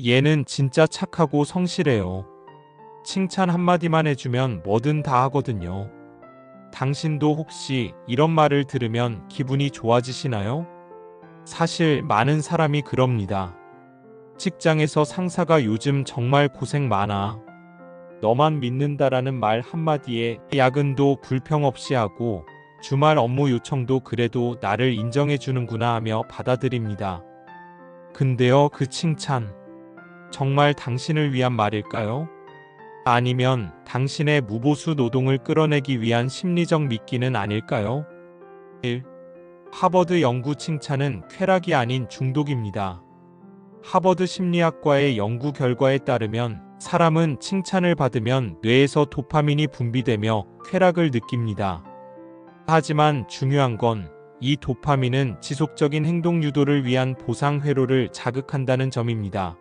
얘는 진짜 착하고 성실해요. 칭찬 한마디만 해주면 뭐든 다 하거든요. 당신도 혹시 이런 말을 들으면 기분이 좋아지시나요? 사실 많은 사람이 그럽니다. 직장에서 상사가 요즘 정말 고생 많아. 너만 믿는다라는 말 한마디에 야근도 불평 없이 하고 주말 업무 요청도 그래도 나를 인정해 주는구나 하며 받아들입니다. 근데요, 그 칭찬 정말 당신을 위한 말일까요? 아니면 당신의 무보수 노동을 끌어내기 위한 심리적 미끼는 아닐까요? 1. 하버드 연구 칭찬은 쾌락이 아닌 중독입니다. 하버드 심리학과의 연구 결과에 따르면 사람은 칭찬을 받으면 뇌에서 도파민이 분비되며 쾌락을 느낍니다. 하지만 중요한 건 이 도파민은 지속적인 행동 유도를 위한 보상 회로를 자극한다는 점입니다.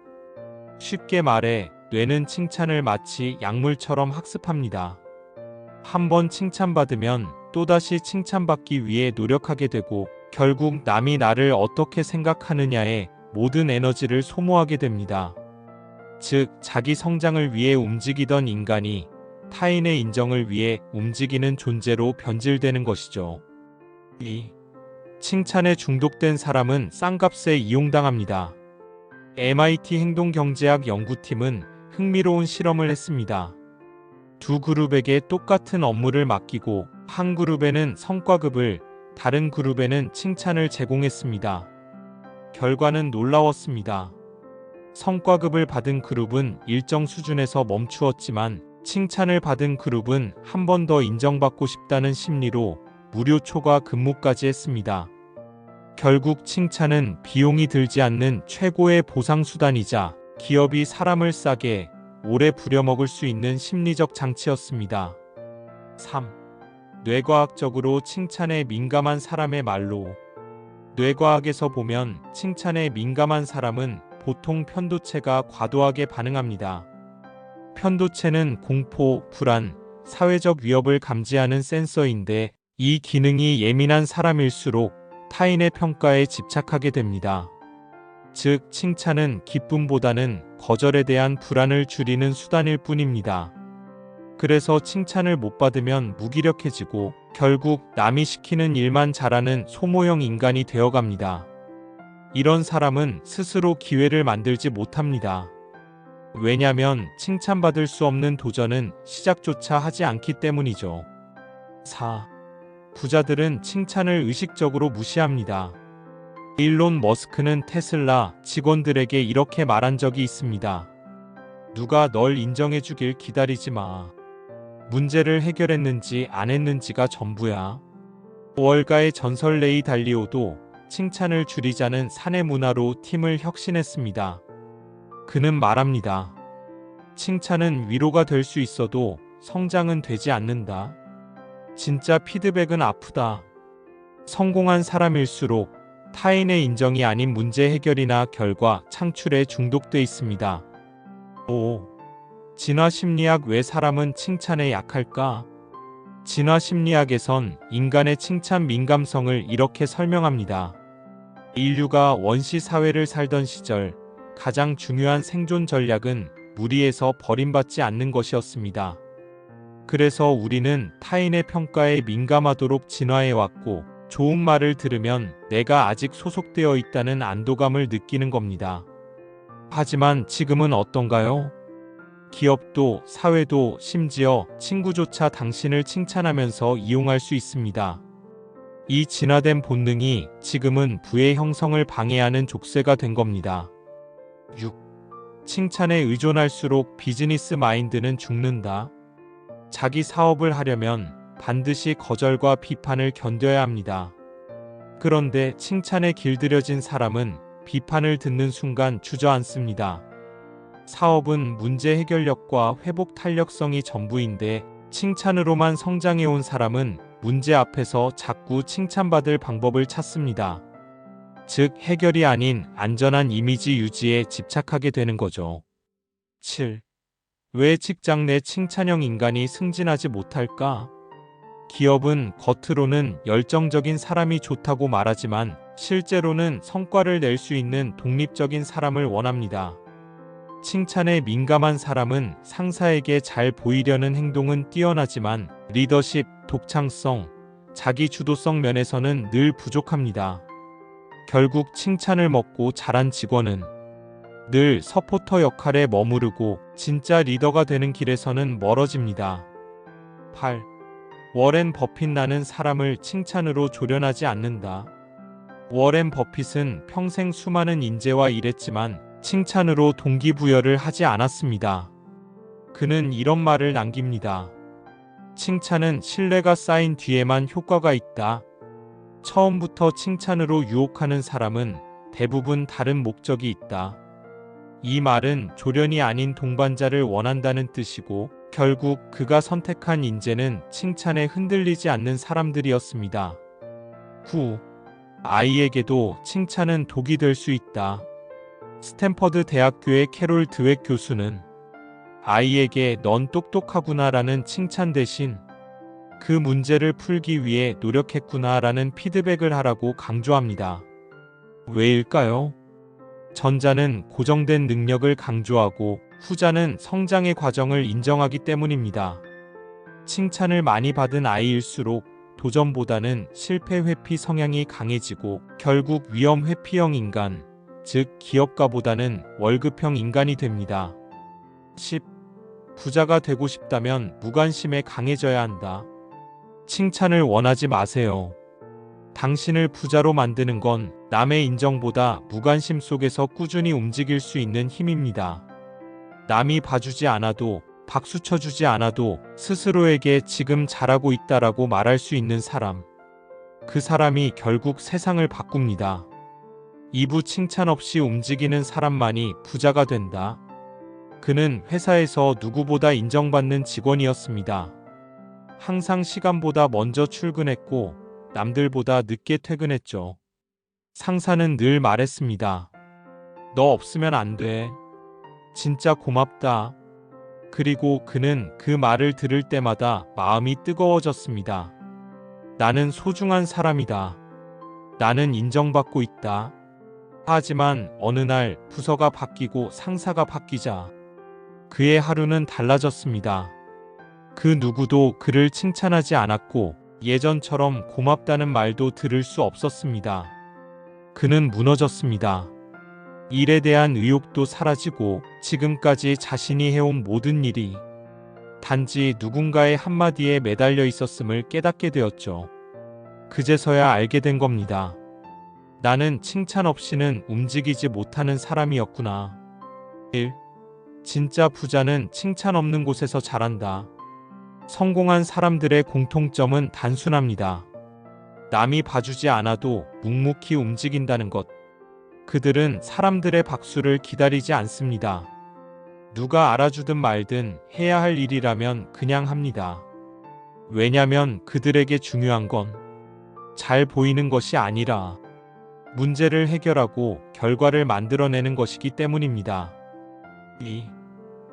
쉽게 말해 뇌는 칭찬을 마치 약물처럼 학습합니다. 한 번 칭찬받으면 또다시 칭찬받기 위해 노력하게 되고 결국 남이 나를 어떻게 생각하느냐에 모든 에너지를 소모하게 됩니다. 즉, 자기 성장을 위해 움직이던 인간이 타인의 인정을 위해 움직이는 존재로 변질되는 것이죠. 2. 칭찬에 중독된 사람은 싼값에 이용당합니다. MIT 행동경제학 연구팀은 흥미로운 실험을 했습니다. 두 그룹에게 똑같은 업무를 맡기고 한 그룹에는 성과급을, 다른 그룹에는 칭찬을 제공했습니다. 결과는 놀라웠습니다. 성과급을 받은 그룹은 일정 수준에서 멈추었지만 칭찬을 받은 그룹은 한 번 더 인정받고 싶다는 심리로 무료 초과 근무까지 했습니다. 결국 칭찬은 비용이 들지 않는 최고의 보상수단이자 기업이 사람을 싸게 오래 부려먹을 수 있는 심리적 장치였습니다. 3. 뇌과학적으로 칭찬에 민감한 사람의 말로. 뇌과학에서 보면 칭찬에 민감한 사람은 보통 편도체가 과도하게 반응합니다. 편도체는 공포, 불안, 사회적 위협을 감지하는 센서인데 이 기능이 예민한 사람일수록 타인의 평가에 집착하게 됩니다. 즉, 칭찬은 기쁨보다는 거절에 대한 불안을 줄이는 수단일 뿐입니다. 그래서 칭찬을 못 받으면 무기력해지고 결국 남이 시키는 일만 잘하는 소모형 인간이 되어갑니다. 이런 사람은 스스로 기회를 만들지 못합니다. 왜냐면 칭찬받을 수 없는 도전은 시작조차 하지 않기 때문이죠. 4. 부자들은 칭찬을 의식적으로 무시합니다. 일론 머스크는 테슬라 직원들에게 이렇게 말한 적이 있습니다. 누가 널 인정해주길 기다리지 마. 문제를 해결했는지 안 했는지가 전부야. 월가의 전설 레이 달리오도 칭찬을 줄이자는 사내 문화로 팀을 혁신했습니다. 그는 말합니다. 칭찬은 위로가 될 수 있어도 성장은 되지 않는다. 진짜 피드백은 아프다. 성공한 사람일수록 타인의 인정이 아닌 문제 해결이나 결과 창출에 중독돼 있습니다. 5. 진화 심리학. 왜 사람은 칭찬에 약할까? 진화 심리학에선 인간의 칭찬 민감성을 이렇게 설명합니다. 인류가 원시 사회를 살던 시절 가장 중요한 생존 전략은 무리에서 버림받지 않는 것이었습니다. 그래서 우리는 타인의 평가에 민감하도록 진화해왔고 좋은 말을 들으면 내가 아직 소속되어 있다는 안도감을 느끼는 겁니다. 하지만 지금은 어떤가요? 기업도, 사회도, 심지어 친구조차 당신을 칭찬하면서 이용할 수 있습니다. 이 진화된 본능이 지금은 부의 형성을 방해하는 족쇄가 된 겁니다. 6. 칭찬에 의존할수록 비즈니스 마인드는 죽는다. 자기 사업을 하려면 반드시 거절과 비판을 견뎌야 합니다. 그런데 칭찬에 길들여진 사람은 비판을 듣는 순간 주저앉습니다. 사업은 문제 해결력과 회복 탄력성이 전부인데 칭찬으로만 성장해온 사람은 문제 앞에서 자꾸 칭찬받을 방법을 찾습니다. 즉, 해결이 아닌 안전한 이미지 유지에 집착하게 되는 거죠. 7. 왜 직장 내 칭찬형 인간이 승진하지 못할까? 기업은 겉으로는 열정적인 사람이 좋다고 말하지만 실제로는 성과를 낼 수 있는 독립적인 사람을 원합니다. 칭찬에 민감한 사람은 상사에게 잘 보이려는 행동은 뛰어나지만 리더십, 독창성, 자기 주도성 면에서는 늘 부족합니다. 결국 칭찬을 먹고 자란 직원은 늘 서포터 역할에 머무르고 진짜 리더가 되는 길에서는 멀어집니다. 8. 워렌 버핏. 나는 사람을 칭찬으로 조련하지 않는다. 워렌 버핏은 평생 수많은 인재와 일했지만 칭찬으로 동기부여를 하지 않았습니다. 그는 이런 말을 남깁니다. 칭찬은 신뢰가 쌓인 뒤에만 효과가 있다. 처음부터 칭찬으로 유혹하는 사람은 대부분 다른 목적이 있다. 이 말은 조련이 아닌 동반자를 원한다는 뜻이고 결국 그가 선택한 인재는 칭찬에 흔들리지 않는 사람들이었습니다. 9. 아이에게도 칭찬은 독이 될 수 있다. 스탠퍼드 대학교의 캐롤 드웩 교수는 아이에게 넌 똑똑하구나라는 칭찬 대신 그 문제를 풀기 위해 노력했구나라는 피드백을 하라고 강조합니다. 왜일까요? 전자는 고정된 능력을 강조하고 후자는 성장의 과정을 인정하기 때문입니다. 칭찬을 많이 받은 아이일수록 도전보다는 실패 회피 성향이 강해지고 결국 위험 회피형 인간, 즉 기업가보다는 월급형 인간이 됩니다. 10. 부자가 되고 싶다면 무관심에 강해져야 한다. 칭찬을 원하지 마세요. 당신을 부자로 만드는 건 남의 인정보다 무관심 속에서 꾸준히 움직일 수 있는 힘입니다. 남이 봐주지 않아도 박수 쳐주지 않아도 스스로에게 지금 잘하고 있다라고 말할 수 있는 사람. 그 사람이 결국 세상을 바꿉니다. 2부 칭찬 없이 움직이는 사람만이 부자가 된다. 그는 회사에서 누구보다 인정받는 직원이었습니다. 항상 시간보다 먼저 출근했고 남들보다 늦게 퇴근했죠. 상사는 늘 말했습니다. 너 없으면 안 돼. 진짜 고맙다. 그리고 그는 그 말을 들을 때마다 마음이 뜨거워졌습니다. 나는 소중한 사람이다. 나는 인정받고 있다. 하지만 어느 날 부서가 바뀌고 상사가 바뀌자 그의 하루는 달라졌습니다. 그 누구도 그를 칭찬하지 않았고 예전처럼 고맙다는 말도 들을 수 없었습니다. 그는 무너졌습니다. 일에 대한 의욕도 사라지고 지금까지 자신이 해온 모든 일이 단지 누군가의 한마디에 매달려 있었음을 깨닫게 되었죠. 그제서야 알게 된 겁니다. 나는 칭찬 없이는 움직이지 못하는 사람이었구나. 1. 진짜 부자는 칭찬 없는 곳에서 자란다. 성공한 사람들의 공통점은 단순합니다. 남이 봐주지 않아도 묵묵히 움직인다는 것. 그들은 사람들의 박수를 기다리지 않습니다. 누가 알아주든 말든 해야 할 일이라면 그냥 합니다. 왜냐면 그들에게 중요한 건 잘 보이는 것이 아니라 문제를 해결하고 결과를 만들어내는 것이기 때문입니다. 2.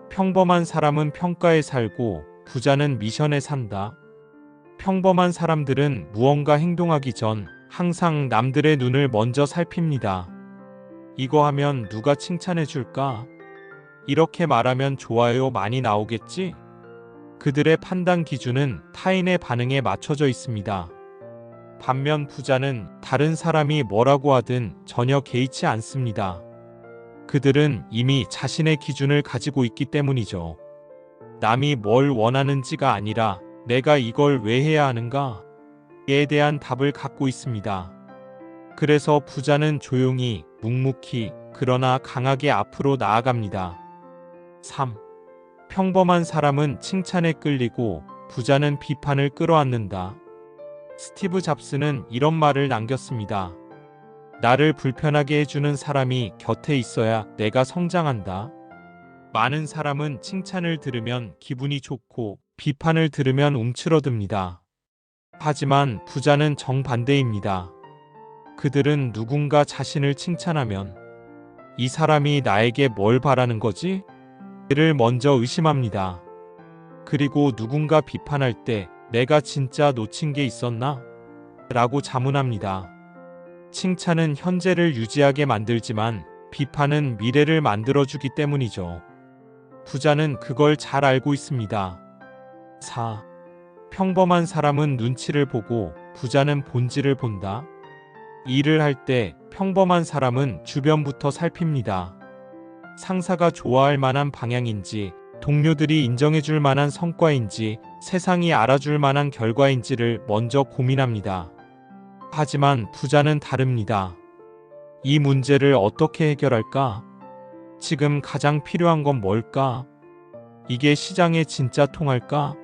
평범한 사람은 평가에 살고 부자는 미션에 산다. 평범한 사람들은 무언가 행동하기 전 항상 남들의 눈을 먼저 살핍니다. 이거 하면 누가 칭찬해 줄까? 이렇게 말하면 좋아요 많이 나오겠지? 그들의 판단 기준은 타인의 반응에 맞춰져 있습니다. 반면 부자는 다른 사람이 뭐라고 하든 전혀 개의치 않습니다. 그들은 이미 자신의 기준을 가지고 있기 때문이죠. 남이 뭘 원하는지가 아니라 내가 이걸 왜 해야 하는가에 대한 답을 갖고 있습니다. 그래서 부자는 조용히, 묵묵히, 그러나 강하게 앞으로 나아갑니다. 3. 평범한 사람은 칭찬에 끌리고 부자는 비판을 끌어안는다. 스티브 잡스는 이런 말을 남겼습니다. 나를 불편하게 해주는 사람이 곁에 있어야 내가 성장한다. 많은 사람은 칭찬을 들으면 기분이 좋고 비판을 들으면 움츠러듭니다. 하지만 부자는 정반대입니다. 그들은 누군가 자신을 칭찬하면 이 사람이 나에게 뭘 바라는 거지? 를 먼저 의심합니다. 그리고 누군가 비판할 때 내가 진짜 놓친 게 있었나? 라고 자문합니다. 칭찬은 현재를 유지하게 만들지만 비판은 미래를 만들어주기 때문이죠. 부자는 그걸 잘 알고 있습니다. 4. 평범한 사람은 눈치를 보고 부자는 본질을 본다. 일을 할 때 평범한 사람은 주변부터 살핍니다. 상사가 좋아할 만한 방향인지, 동료들이 인정해줄 만한 성과인지, 세상이 알아줄 만한 결과인지를 먼저 고민합니다. 하지만 부자는 다릅니다. 이 문제를 어떻게 해결할까? 지금 가장 필요한 건 뭘까? 이게 시장에 진짜 통할까?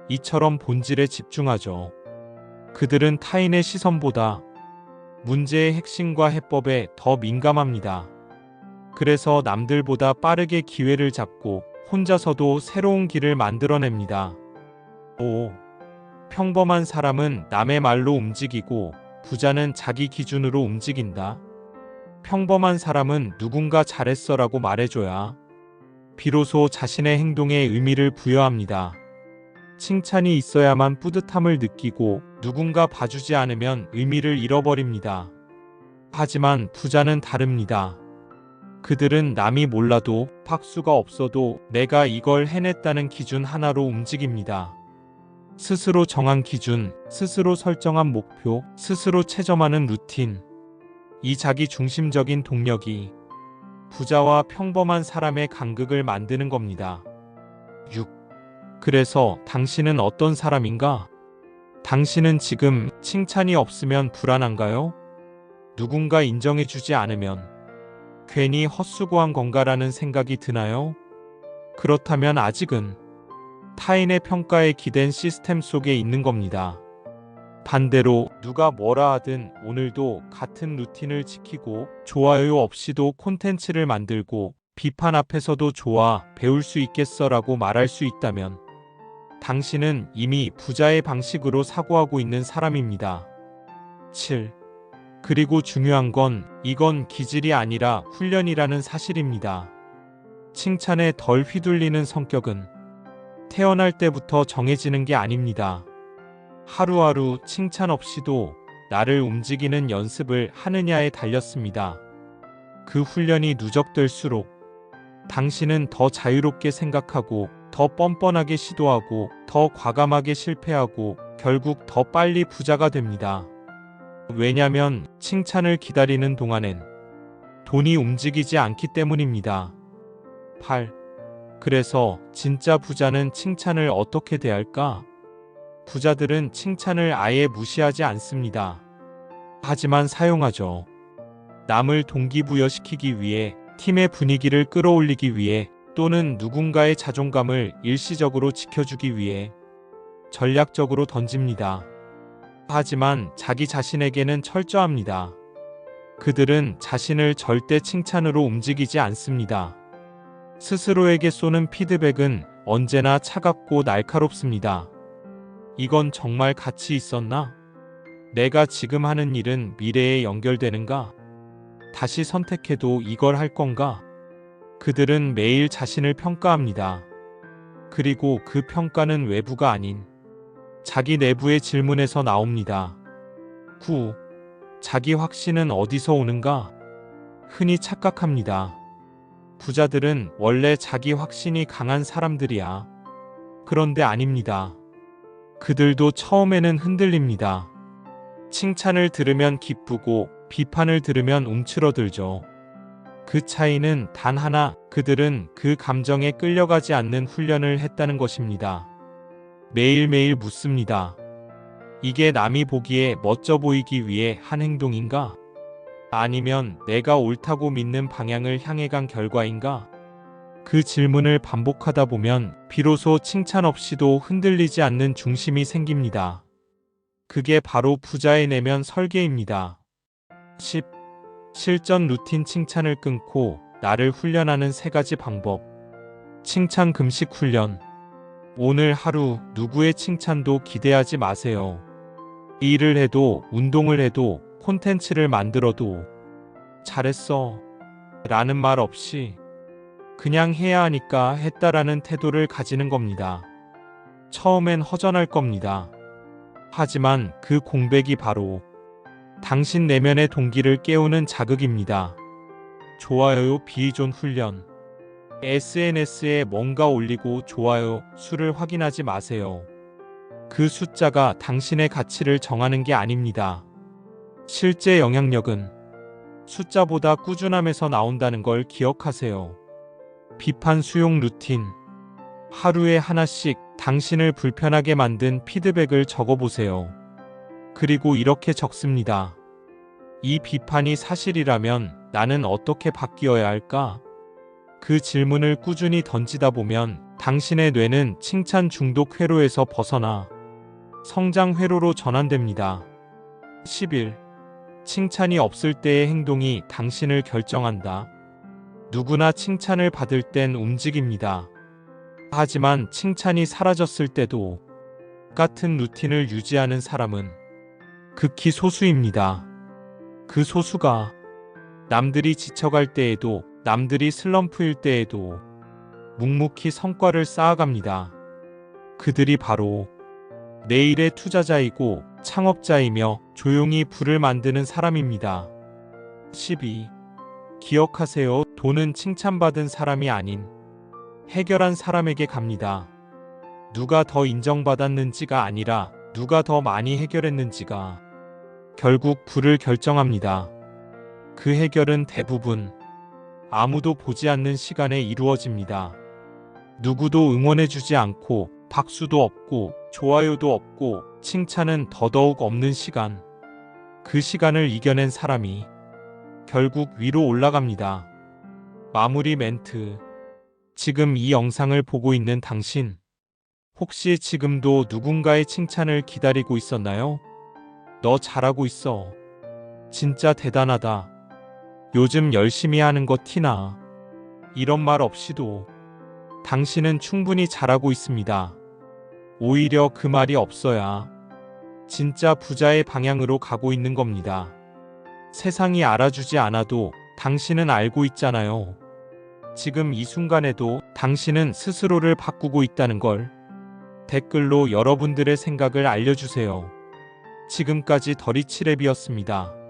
이처럼 본질에 집중하죠. 그들은 타인의 시선보다 문제의 핵심과 해법에 더 민감합니다. 그래서 남들보다 빠르게 기회를 잡고 혼자서도 새로운 길을 만들어냅니다. 5. 평범한 사람은 남의 말로 움직이고 부자는 자기 기준으로 움직인다. 평범한 사람은 누군가 잘했어라고 말해줘야 비로소 자신의 행동에 의미를 부여합니다. 칭찬이 있어야만 뿌듯함을 느끼고 누군가 봐주지 않으면 의미를 잃어버립니다. 하지만 부자는 다릅니다. 그들은 남이 몰라도 박수가 없어도 내가 이걸 해냈다는 기준 하나로 움직입니다. 스스로 정한 기준, 스스로 설정한 목표, 스스로 체점하는 루틴. 이 자기 중심적인 동력이 부자와 평범한 사람의 간극을 만드는 겁니다. 6. 그래서 당신은 어떤 사람인가? 당신은 지금 칭찬이 없으면 불안한가요? 누군가 인정해주지 않으면 괜히 헛수고한 건가라는 생각이 드나요? 그렇다면 아직은 타인의 평가에 기댄 시스템 속에 있는 겁니다. 반대로 누가 뭐라 하든 오늘도 같은 루틴을 지키고 좋아요 없이도 콘텐츠를 만들고 비판 앞에서도 좋아 배울 수 있겠어라고 말할 수 있다면 당신은 이미 부자의 방식으로 사고하고 있는 사람입니다. 7. 그리고 중요한 건 이건 기질이 아니라 훈련이라는 사실입니다. 칭찬에 덜 휘둘리는 성격은 태어날 때부터 정해지는 게 아닙니다. 하루하루 칭찬 없이도 나를 움직이는 연습을 하느냐에 달렸습니다. 그 훈련이 누적될수록 당신은 더 자유롭게 생각하고 더 뻔뻔하게 시도하고 더 과감하게 실패하고 결국 더 빨리 부자가 됩니다. 왜냐면 칭찬을 기다리는 동안엔 돈이 움직이지 않기 때문입니다. 8. 그래서 진짜 부자는 칭찬을 어떻게 대할까? 부자들은 칭찬을 아예 무시하지 않습니다. 하지만 사용하죠. 남을 동기부여시키기 위해, 팀의 분위기를 끌어올리기 위해, 또는 누군가의 자존감을 일시적으로 지켜주기 위해 전략적으로 던집니다. 하지만 자기 자신에게는 철저합니다. 그들은 자신을 절대 칭찬으로 움직이지 않습니다. 스스로에게 쏘는 피드백은 언제나 차갑고 날카롭습니다. 이건 정말 가치 있었나? 내가 지금 하는 일은 미래에 연결되는가? 다시 선택해도 이걸 할 건가? 그들은 매일 자신을 평가합니다. 그리고 그 평가는 외부가 아닌 자기 내부의 질문에서 나옵니다. 9. 자기 확신은 어디서 오는가? 흔히 착각합니다. 부자들은 원래 자기 확신이 강한 사람들이야. 그런데 아닙니다. 그들도 처음에는 흔들립니다. 칭찬을 들으면 기쁘고 비판을 들으면 움츠러들죠. 그 차이는 단 하나, 그들은 그 감정에 끌려가지 않는 훈련을 했다는 것입니다. 매일매일 묻습니다. 이게 남이 보기에 멋져 보이기 위해 한 행동인가? 아니면 내가 옳다고 믿는 방향을 향해 간 결과인가? 그 질문을 반복하다 보면 비로소 칭찬 없이도 흔들리지 않는 중심이 생깁니다. 그게 바로 부자의 내면 설계입니다. 10. 실전 루틴 칭찬을 끊고 나를 훈련하는 3가지 방법. 칭찬 금식 훈련. 오늘 하루 누구의 칭찬도 기대하지 마세요. 일을 해도 운동을 해도 콘텐츠를 만들어도 잘했어 라는 말 없이 그냥 해야 하니까 했다라는 태도를 가지는 겁니다. 처음엔 허전할 겁니다. 하지만 그 공백이 바로 당신 내면의 동기를 깨우는 자극입니다. 좋아요 비의존 훈련. SNS에 뭔가 올리고 좋아요 수를 확인하지 마세요. 그 숫자가 당신의 가치를 정하는 게 아닙니다. 실제 영향력은 숫자보다 꾸준함에서 나온다는 걸 기억하세요. 비판 수용 루틴. 하루에 하나씩 당신을 불편하게 만든 피드백을 적어보세요. 그리고 이렇게 적습니다. 이 비판이 사실이라면 나는 어떻게 바뀌어야 할까? 그 질문을 꾸준히 던지다 보면 당신의 뇌는 칭찬 중독 회로에서 벗어나 성장 회로로 전환됩니다. 10일. 칭찬이 없을 때의 행동이 당신을 결정한다. 누구나 칭찬을 받을 땐 움직입니다. 하지만 칭찬이 사라졌을 때도 같은 루틴을 유지하는 사람은 극히 소수입니다. 그 소수가 남들이 지쳐갈 때에도, 남들이 슬럼프일 때에도 묵묵히 성과를 쌓아갑니다. 그들이 바로 내일의 투자자이고 창업자이며 조용히 부를 만드는 사람입니다. 12. 기억하세요. 돈은 칭찬받은 사람이 아닌 해결한 사람에게 갑니다. 누가 더 인정받았는지가 아니라 누가 더 많이 해결했는지가 결국 부를 결정합니다. 그 해결은 대부분 아무도 보지 않는 시간에 이루어집니다. 누구도 응원해주지 않고 박수도 없고 좋아요도 없고 칭찬은 더더욱 없는 시간. 그 시간을 이겨낸 사람이 결국 위로 올라갑니다. 마무리 멘트. 지금 이 영상을 보고 있는 당신, 혹시 지금도 누군가의 칭찬을 기다리고 있었나요? 너 잘하고 있어. 진짜 대단하다. 요즘 열심히 하는 거 티나. 이런 말 없이도 당신은 충분히 잘하고 있습니다. 오히려 그 말이 없어야 진짜 부자의 방향으로 가고 있는 겁니다. 세상이 알아주지 않아도 당신은 알고 있잖아요. 지금 이 순간에도 당신은 스스로를 바꾸고 있다는 걸. 댓글로 여러분들의 생각을 알려주세요. 지금까지 더리치랩이었습니다.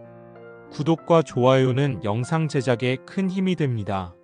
구독과 좋아요는 영상 제작에 큰 힘이 됩니다.